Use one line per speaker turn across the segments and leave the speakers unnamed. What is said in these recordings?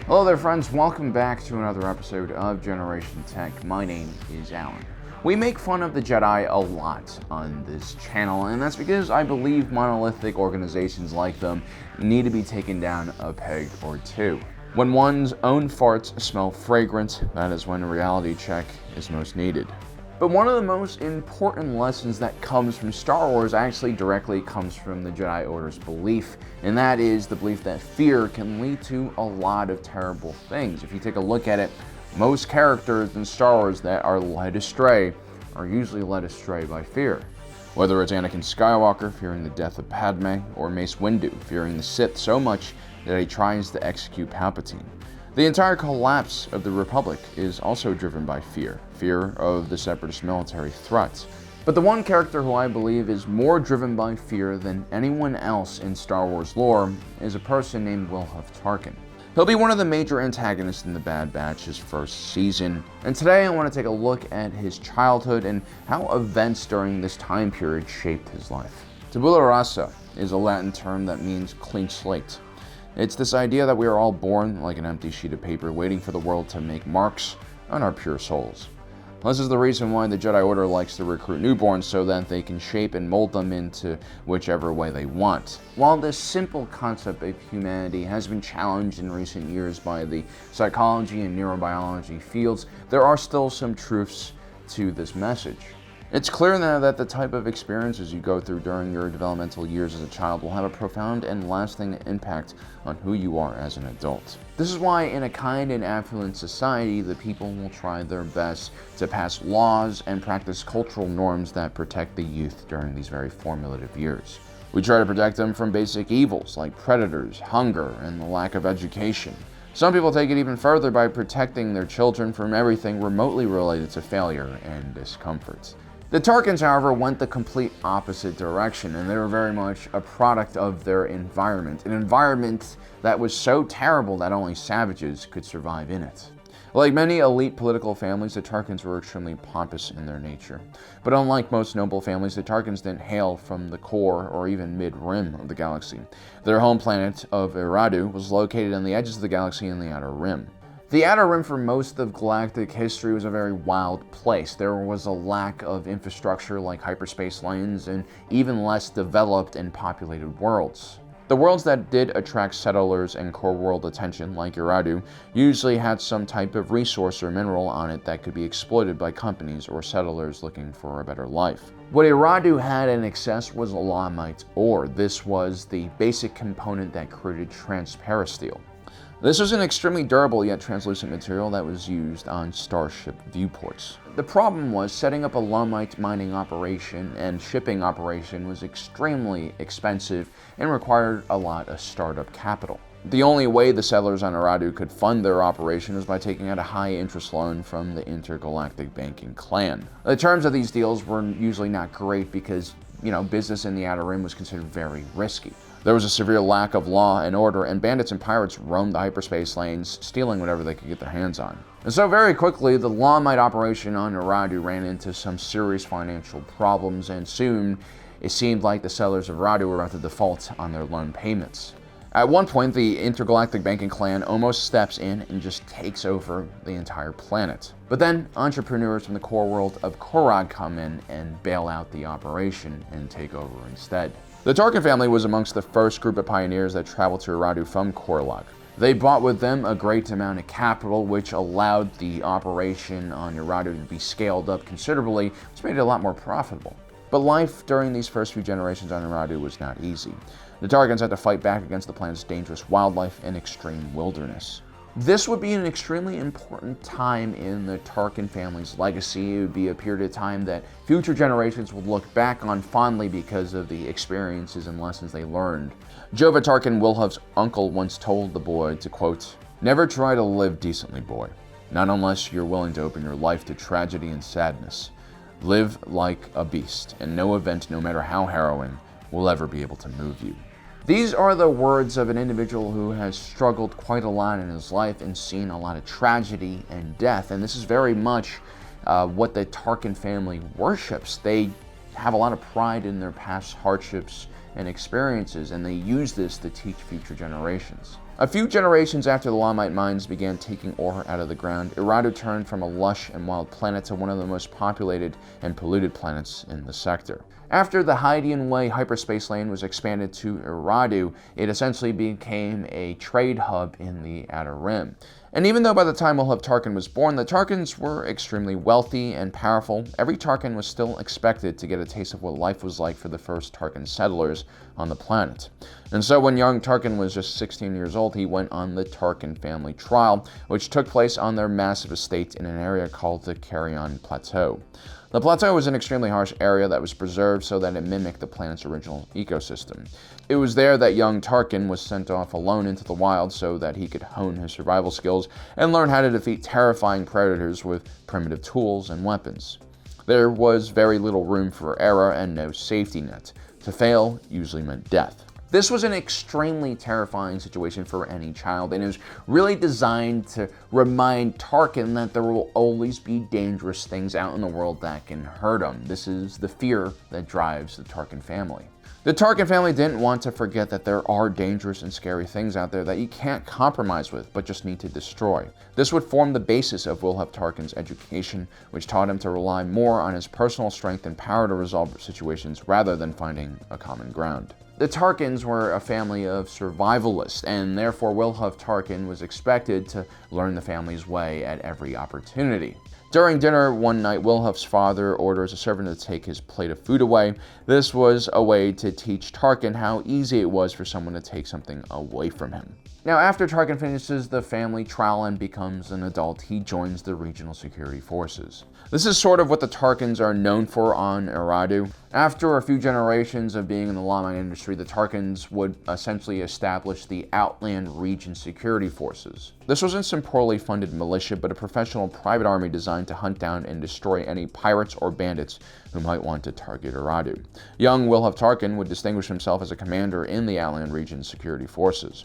Hello there friends, welcome back to another episode of Generation Tech. My name is Alan. We make fun of the Jedi a lot on this channel, and that's because I believe monolithic organizations like them need to be taken down a peg or two. When one's own farts smell fragrant, that is when a reality check is most needed. But one of the most important lessons that comes from Star Wars actually directly comes from the Jedi Order's belief, and that is the belief that fear can lead to a lot of terrible things. If you take a look at it, most characters in Star Wars that are led astray are usually led astray by fear. Whether it's Anakin Skywalker fearing the death of Padme, or Mace Windu fearing the Sith so much that he tries to execute Palpatine. The entire collapse of the Republic is also driven by fear of the Separatist military threat. But the one character who I believe is more driven by fear than anyone else in Star Wars lore is a person named Wilhulf Tarkin. He'll be one of the major antagonists in the Bad Batch's first season, and today I want to take a look at his childhood and how events during this time period shaped his life. Tabula rasa is a Latin term that means clean slate. It's this idea that we are all born like an empty sheet of paper waiting for the world to make marks on our pure souls. This is the reason why the Jedi Order likes to recruit newborns so that they can shape and mold them into whichever way they want. While this simple concept of humanity has been challenged in recent years by the psychology and neurobiology fields, there are still some truths to this message. It's clear now that the type of experiences you go through during your developmental years as a child will have a profound and lasting impact on who you are as an adult. This is why in a kind and affluent society, the people will try their best to pass laws and practice cultural norms that protect the youth during these very formative years. We try to protect them from basic evils like predators, hunger, and the lack of education. Some people take it even further by protecting their children from everything remotely related to failure and discomfort. The Tarkins, however, went the complete opposite direction, and they were very much a product of their environment, an environment that was so terrible that only savages could survive in it. Like many elite political families, the Tarkins were extremely pompous in their nature. But unlike most noble families, the Tarkins didn't hail from the core or even mid-rim of the galaxy. Their home planet of Eriadu was located on the edges of the galaxy in the Outer Rim. The Outer Rim for most of galactic history was a very wild place. There was a lack of infrastructure like hyperspace lanes and even less developed and populated worlds. The worlds that did attract settlers and core world attention, like Eriadu, usually had some type of resource or mineral on it that could be exploited by companies or settlers looking for a better life. What Eriadu had in excess was Lamite ore. This was the basic component that created transparasteel. This was an extremely durable yet translucent material that was used on starship viewports. The problem was setting up a Lamite mining operation and shipping operation was extremely expensive and required a lot of startup capital. The only way the settlers on Eriadu could fund their operation was by taking out a high interest loan from the intergalactic banking clan. The terms of these deals were usually not great because, business in the Outer Rim was considered very risky. There was a severe lack of law and order, and bandits and pirates roamed the hyperspace lanes, stealing whatever they could get their hands on. And so very quickly, the Lamite operation on Eriadu ran into some serious financial problems, and soon it seemed like the settlers of Eriadu were about to default on their loan payments. At one point, the intergalactic banking clan almost steps in and just takes over the entire planet. But then, entrepreneurs from the core world of Korog come in and bail out the operation and take over instead. The Tarkin family was amongst the first group of pioneers that traveled to Eriadu from Korog. They brought with them a great amount of capital, which allowed the operation on Eriadu to be scaled up considerably, which made it a lot more profitable. But life during these first few generations on Eriadu was not easy. The Tarkins had to fight back against the planet's dangerous wildlife and extreme wilderness. This would be an extremely important time in the Tarkin family's legacy. It would be a period of time that future generations would look back on fondly because of the experiences and lessons they learned. Jova Tarkin, Wilhulf's uncle, once told the boy to, quote, "Never try to live decently, boy. Not unless you're willing to open your life to tragedy and sadness. Live like a beast, and no event, no matter how harrowing, will ever be able to move you." These are the words of an individual who has struggled quite a lot in his life and seen a lot of tragedy and death. And this is very much what the Tarkin family worships. They have a lot of pride in their past hardships and experiences, and they use this to teach future generations. A few generations after the Lamite mines began taking ore out of the ground, Eriadu turned from a lush and wild planet to one of the most populated and polluted planets in the sector. After the Hydian Way hyperspace lane was expanded to Eriadu, it essentially became a trade hub in the Outer Rim. And even though by the time Wilhulf Tarkin was born, the Tarkins were extremely wealthy and powerful, every Tarkin was still expected to get a taste of what life was like for the first Tarkin settlers on the planet. And so when young Tarkin was just 16 years old, he went on the Tarkin family trial, which took place on their massive estate in an area called the Carrion Plateau. The plateau was an extremely harsh area that was preserved so that it mimicked the planet's original ecosystem. It was there that young Tarkin was sent off alone into the wild so that he could hone his survival skills and learn how to defeat terrifying predators with primitive tools and weapons. There was very little room for error and no safety net. To fail usually meant death. This was an extremely terrifying situation for any child, and it was really designed to remind Tarkin that there will always be dangerous things out in the world that can hurt him. This is the fear that drives the Tarkin family. The Tarkin family didn't want to forget that there are dangerous and scary things out there that you can't compromise with, but just need to destroy. This would form the basis of Wilhulf Tarkin's education, which taught him to rely more on his personal strength and power to resolve situations rather than finding a common ground. The Tarkins were a family of survivalists, and therefore Wilhulf Tarkin was expected to learn the family's way at every opportunity. During dinner one night, Wilhulf's father orders a servant to take his plate of food away. This was a way to teach Tarkin how easy it was for someone to take something away from him. Now, after Tarkin finishes the family trial and becomes an adult, he joins the regional security forces. This is sort of what the Tarkins are known for on Eriadu. After a few generations of being in the Lamite industry, the Tarkins would essentially establish the Outland Region Security Forces. This wasn't some poorly funded militia, but a professional private army designed to hunt down and destroy any pirates or bandits who might want to target Eriadu. Young Wilhulf Tarkin would distinguish himself as a commander in the Outland Region Security Forces.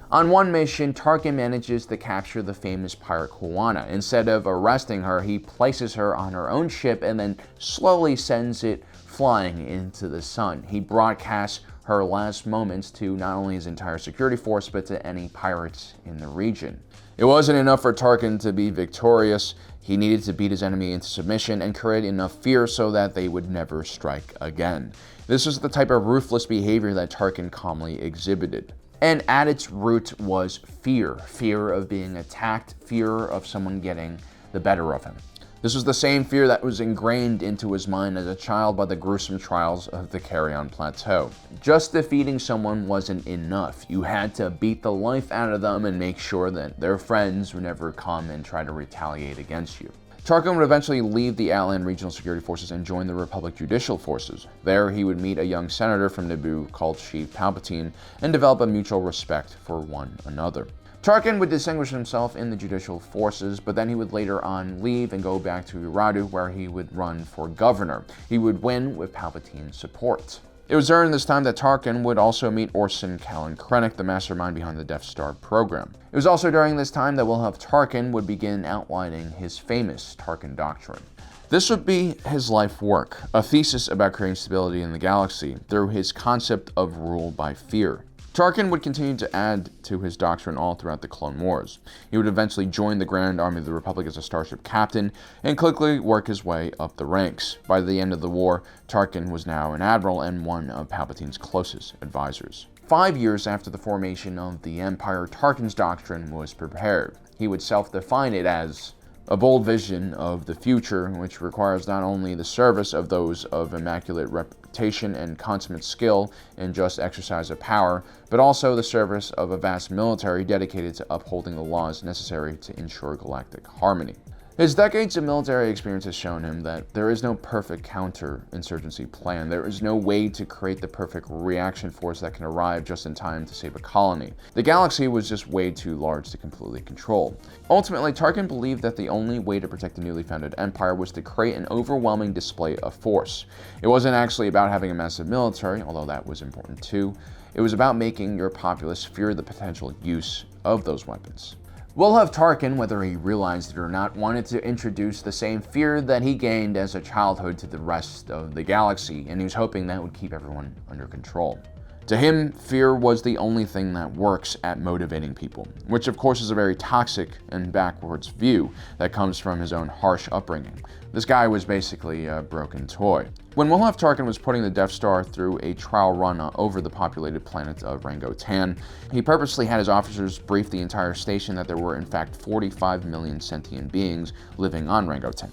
On one mission, Tarkin manages to capture the famous pirate Juana. Instead of arresting her, he places her on her own ship and then slowly sends it flying into the sun. He broadcasts her last moments to not only his entire security force, but to any pirates in the region. It wasn't enough for Tarkin to be victorious. He needed to beat his enemy into submission and create enough fear so that they would never strike again. This was the type of ruthless behavior that Tarkin calmly exhibited. And at its root was fear. Fear of being attacked, fear of someone getting the better of him. This was the same fear that was ingrained into his mind as a child by the gruesome trials of the Carrion Plateau. Just defeating someone wasn't enough. You had to beat the life out of them and make sure that their friends would never come and try to retaliate against you. Tarkin would eventually leave the Outland Regional Security Forces and join the Republic Judicial Forces. There, he would meet a young senator from Naboo called Sheev Palpatine and develop a mutual respect for one another. Tarkin would distinguish himself in the Judicial Forces, but then he would later on leave and go back to Eriadu, where he would run for governor. He would win with Palpatine's support. It was during this time that Tarkin would also meet Orson Callan Krennic, the mastermind behind the Death Star program. It was also during this time that Wilhulf Tarkin would begin outlining his famous Tarkin Doctrine. This would be his life work, a thesis about creating stability in the galaxy through his concept of rule by fear. Tarkin would continue to add to his doctrine all throughout the Clone Wars. He would eventually join the Grand Army of the Republic as a starship captain and quickly work his way up the ranks. By the end of the war, Tarkin was now an admiral and one of Palpatine's closest advisors. 5 years after the formation of the Empire, Tarkin's doctrine was prepared. He would self-define it as a bold vision of the future, which requires not only the service of those of immaculate reputation and consummate skill in just exercise of power, but also the service of a vast military dedicated to upholding the laws necessary to ensure galactic harmony. His decades of military experience has shown him that there is no perfect counter-insurgency plan. There is no way to create the perfect reaction force that can arrive just in time to save a colony. The galaxy was just way too large to completely control. Ultimately, Tarkin believed that the only way to protect the newly founded empire was to create an overwhelming display of force. It wasn't actually about having a massive military, although that was important too. It was about making your populace fear the potential use of those weapons. Wilhulf Tarkin, whether he realized it or not, wanted to introduce the same fear that he gained as a childhood to the rest of the galaxy, and he was hoping that would keep everyone under control. To him, fear was the only thing that works at motivating people, which of course is a very toxic and backwards view that comes from his own harsh upbringing. This guy was basically a broken toy. When Wilhulf Tarkin was putting the Death Star through a trial run over the populated planet of Rango-Tan, he purposely had his officers brief the entire station that there were in fact 45 million sentient beings living on Rango-Tan.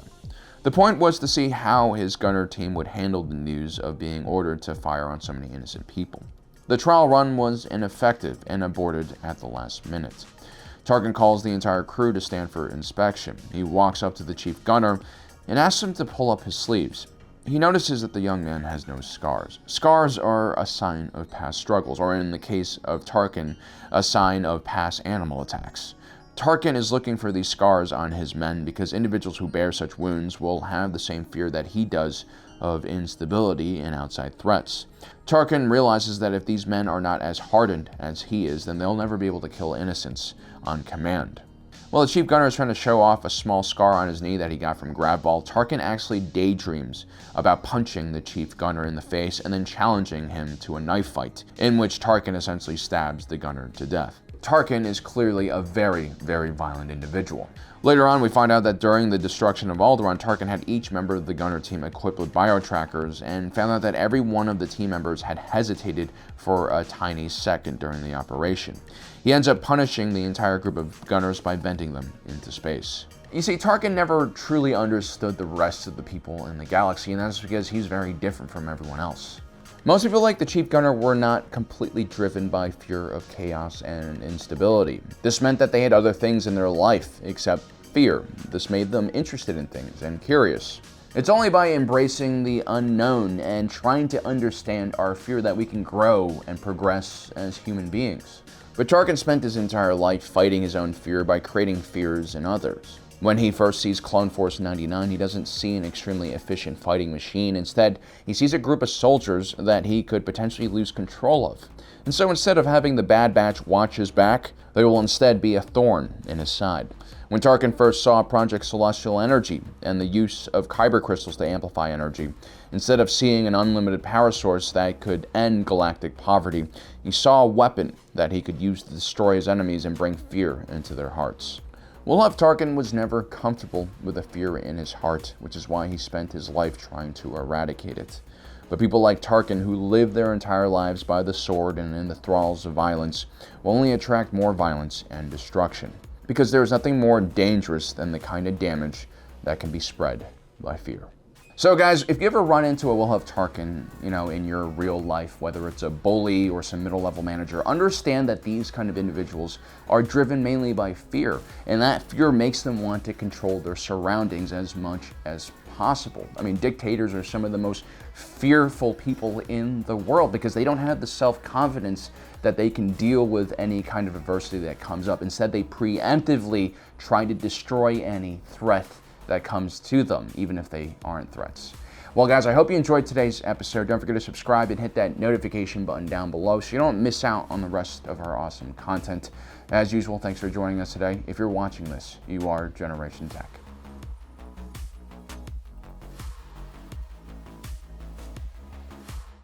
The point was to see how his gunner team would handle the news of being ordered to fire on so many innocent people. The trial run was ineffective and aborted at the last minute. Tarkin calls the entire crew to stand for inspection. He walks up to the chief gunner and asks him to pull up his sleeves. He notices that the young man has no scars. Scars are a sign of past struggles, or in the case of Tarkin, a sign of past animal attacks. Tarkin is looking for these scars on his men because individuals who bear such wounds will have the same fear that he does of instability and outside threats. Tarkin realizes that if these men are not as hardened as he is, then they'll never be able to kill innocents on command. While the chief gunner is trying to show off a small scar on his knee that he got from Grabball, Tarkin actually daydreams about punching the chief gunner in the face and then challenging him to a knife fight, in which Tarkin essentially stabs the gunner to death. Tarkin is clearly a very, very violent individual. Later on, we find out that during the destruction of Alderaan, Tarkin had each member of the gunner team equipped with bio-trackers and found out that every one of the team members had hesitated for a tiny second during the operation. He ends up punishing the entire group of gunners by venting them into space. You see, Tarkin never truly understood the rest of the people in the galaxy, and that's because he's very different from everyone else. Most people like the chief gunner were not completely driven by fear of chaos and instability. This meant that they had other things in their life except fear. This made them interested in things and curious. It's only by embracing the unknown and trying to understand our fear that we can grow and progress as human beings. But Tarkin spent his entire life fighting his own fear by creating fears in others. When he first sees Clone Force 99, he doesn't see an extremely efficient fighting machine. Instead, he sees a group of soldiers that he could potentially lose control of. And so instead of having the Bad Batch watch his back, they will instead be a thorn in his side. When Tarkin first saw Project Celestial Energy and the use of kyber crystals to amplify energy, instead of seeing an unlimited power source that could end galactic poverty, he saw a weapon that he could use to destroy his enemies and bring fear into their hearts. Wilhulf Tarkin was never comfortable with the fear in his heart, which is why he spent his life trying to eradicate it. But people like Tarkin, who live their entire lives by the sword and in the thralls of violence, will only attract more violence and destruction. Because there is nothing more dangerous than the kind of damage that can be spread by fear. So guys, if you ever run into a Wilhulf Tarkin, in your real life, whether it's a bully or some middle-level manager, understand that these kind of individuals are driven mainly by fear, and that fear makes them want to control their surroundings as much as possible. I mean, dictators are some of the most fearful people in the world because they don't have the self-confidence that they can deal with any kind of adversity that comes up. Instead, they preemptively try to destroy any threat that comes to them, even if they aren't threats. Well guys, I hope you enjoyed today's episode. Don't forget to subscribe and hit that notification button down below so you don't miss out on the rest of our awesome content. As usual, thanks for joining us today. If you're watching this, you are Generation Tech.